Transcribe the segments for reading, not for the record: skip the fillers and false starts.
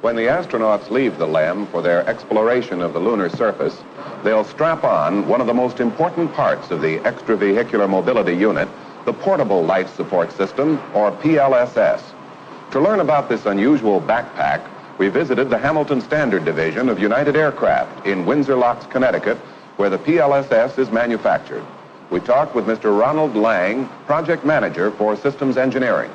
When the astronauts leave the LEM for their exploration of the lunar surface, they'll strap on one of the most important parts of the extravehicular mobility unit, the Portable Life Support System, or PLSS. To learn about this unusual backpack, we visited the Hamilton Standard Division of United Aircraft in Windsor Locks, Connecticut, where the PLSS is manufactured. We talked with Mr. Ronald Lang, project manager for systems engineering.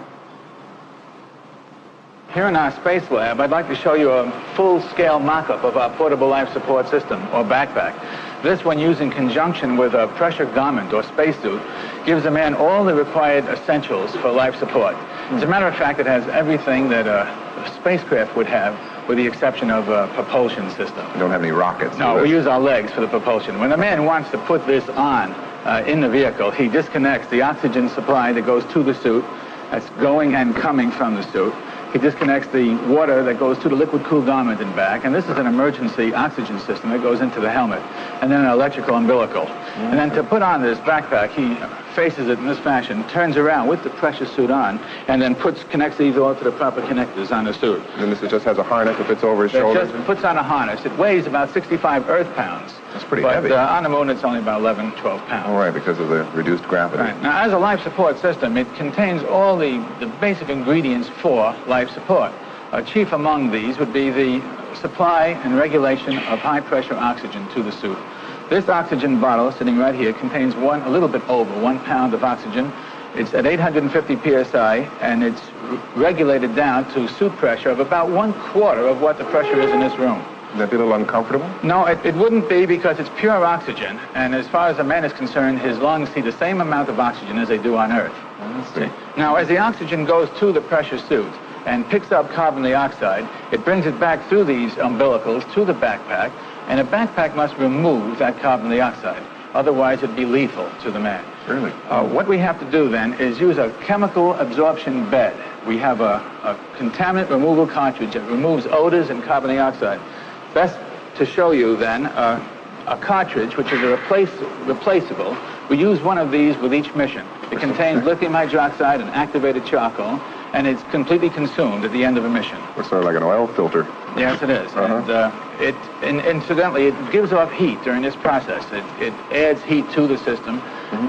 Here in our space lab, I'd like to show you a full-scale mock-up of our portable life support system, or backpack. This, when used in conjunction with a pressure garment or spacesuit, gives a man all the required essentials for life support. As a matter of fact, it has everything that a spacecraft would have, with the exception of a propulsion system. You don't have any rockets? No, we use our legs for the propulsion. When a man wants to put this on in the vehicle, he disconnects the oxygen supply that goes to the suit, that's going and coming from the suit. He disconnects the water that goes to the liquid-cooled garment and back, and this is an emergency oxygen system that goes into the helmet, and then an electrical umbilical. And then to put on this backpack, he faces it in this fashion, turns around with the pressure suit on, and then connects these all to the proper connectors on the suit. And this just has a harness that fits over his shoulder? It just puts on a harness. It weighs about 65 Earth pounds. That's pretty heavy. But on the moon, it's only about 11, 12 pounds. All right, because of the reduced gravity. Right. Now, as a life support system, it contains all the basic ingredients for life support. Chief among these would be the supply and regulation of high-pressure oxygen to the suit. This oxygen bottle sitting right here contains a little bit over 1 pound of oxygen. It's at 850 psi, and it's regulated down to suit pressure of about 1/4 of what the pressure is in this room. Would that be a little uncomfortable? No, it wouldn't be, because it's pure oxygen, and as far as a man is concerned, his lungs see the same amount of oxygen as they do on Earth. I see. Now, as the oxygen goes to the pressure suit and picks up carbon dioxide, it brings it back through these umbilicals to the backpack, and a backpack must remove that carbon dioxide. Otherwise, it'd be lethal to the man. Really? What we have to do then is use a chemical absorption bed. We have a contaminant removal cartridge that removes odors and carbon dioxide. Best to show you then a cartridge, which is replaceable. We use one of these with each mission. It contains lithium hydroxide and activated charcoal, and it's completely consumed at the end of a mission. It's sort of like an oil filter. Yes, it is. And incidentally, it gives off heat during this process. It adds heat to the system.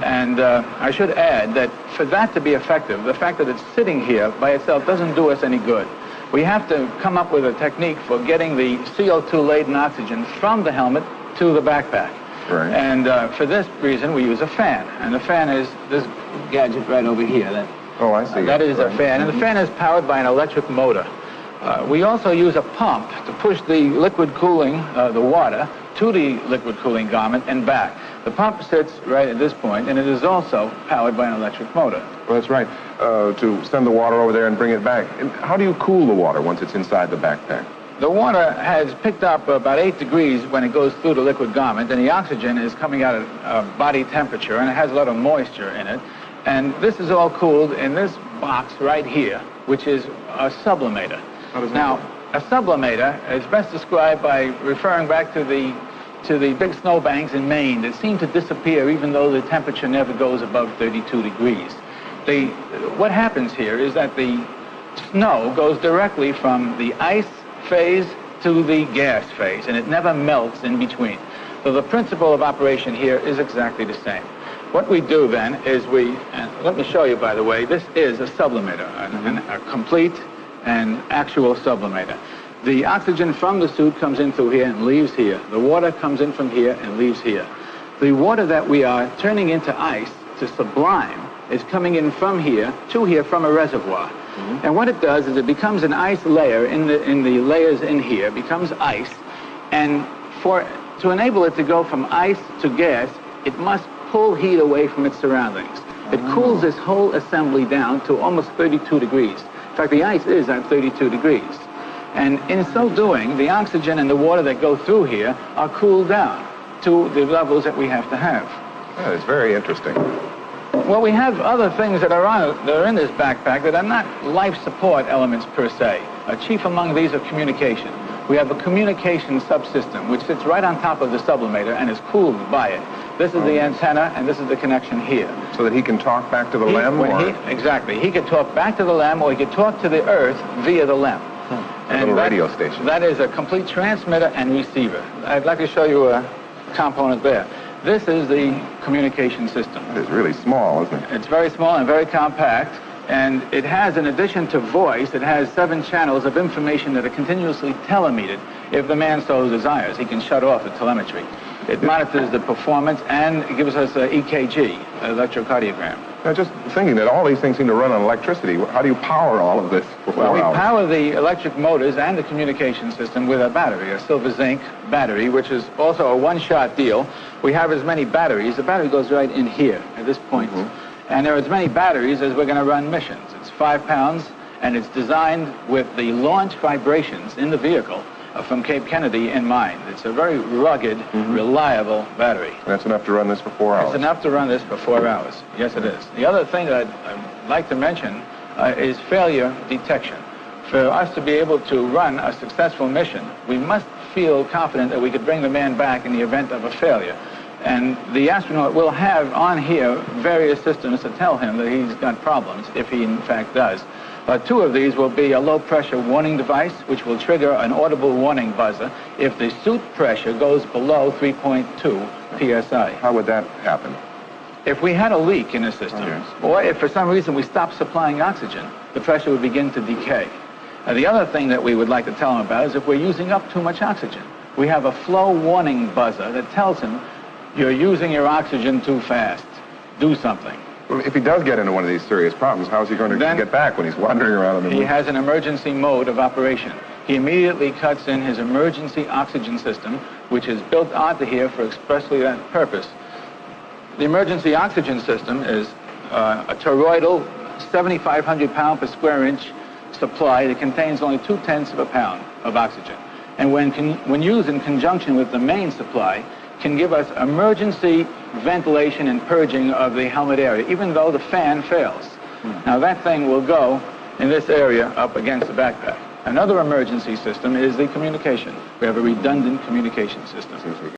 And I should add that for that to be effective, the fact that it's sitting here by itself doesn't do us any good. We have to come up with a technique for getting the CO2-laden oxygen from the helmet to the backpack. Right. And for this reason, we use a fan. And the fan is this gadget right over here. Oh, I see. That is a fan. And the fan is powered by an electric motor. We also use a pump to push the liquid cooling, the water, to the liquid cooling garment and back. The pump sits right at this point, and it is also powered by an electric motor. Well, that's right. To send the water over there and bring it back. And how do you cool the water once it's inside the backpack? The water has picked up about 8 degrees when it goes through the liquid garment, and the oxygen is coming out at body temperature, and it has a lot of moisture in it. And this is all cooled in this box right here, which is a sublimator. Now, a sublimator is best described by referring back to the big snowbanks in Maine that seem to disappear even though the temperature never goes above 32 degrees. What happens here is that the snow goes directly from the ice phase to the gas phase, and it never melts in between. So the principle of operation here is exactly the same. What we do then is and let me show you, by the way, this is a sublimator, a complete and actual sublimator. The oxygen from the suit comes in through here and leaves here. The water comes in from here and leaves here. The water that we are turning into ice to sublime is coming in from here to here from a reservoir. And what it does is it becomes an ice layer in the layers in here, becomes ice, and to enable it to go from ice to gas, it must pull heat away from its surroundings. It cools this whole assembly down to almost 32 degrees. In fact, the ice is at 32 degrees. And in so doing, the oxygen and the water that go through here are cooled down to the levels that we have to have. That is very interesting. Well, we have other things that are in this backpack that are not life support elements per se. Chief among these are communication. We have a communication subsystem which sits right on top of the sublimator and is cooled by it. This is the antenna, and this is the connection here. So that he can talk back to the LEM? Exactly. He could talk back to the LEM, or he could talk to the Earth via the LEM. little radio station. That is a complete transmitter and receiver. I'd like to show you a component there. This is the communication system. It is really small, isn't it? It's very small and very compact, and it has, in addition to voice, it has 7 channels of information that are continuously telemetered. If the man so desires, he can shut off the telemetry. It monitors the performance and it gives us an EKG, electrocardiogram. Now, just thinking that all these things seem to run on electricity, how do you power all of this for 4 Well, we hours? power the electric motors and the communication system with a battery, a silver zinc battery, which is also a one-shot deal. We have as many batteries. The battery goes right in here at this point. And there are as many batteries as we're going to run missions. It's 5 pounds, and it's designed with the launch vibrations in the vehicle from Cape Kennedy in mind. It's a very rugged, reliable battery. That's enough to run this for 4 hours. It's enough to run this for 4 hours. Yes, it is. The other thing that I'd like to mention is failure detection. For us to be able to run a successful mission, we must feel confident that we could bring the man back in the event of a failure. And the astronaut will have on here various systems to tell him that he's got problems, if he in fact does. 2 of these will be a low-pressure warning device, which will trigger an audible warning buzzer if the suit pressure goes below 3.2 psi. How would that happen? If we had a leak in the system, or if for some reason we stopped supplying oxygen, the pressure would begin to decay. The other thing that we would like to tell him about is if we're using up too much oxygen. We have a flow warning buzzer that tells him, you're using your oxygen too fast. Do something. Well, if he does get into one of these serious problems, how is he going to get back when he's wandering around in the He has an emergency mode of operation. He immediately cuts in his emergency oxygen system, which is built onto here for expressly that purpose. The emergency oxygen system is a toroidal, 7,500 pound per square inch supply that contains only 0.2 of a pound of oxygen. And when used in conjunction with the main supply, can give us emergency ventilation and purging of the helmet area, even though the fan fails. Now that thing will go in this area up against the backpack. Another emergency system is the communication. We have a redundant communication system.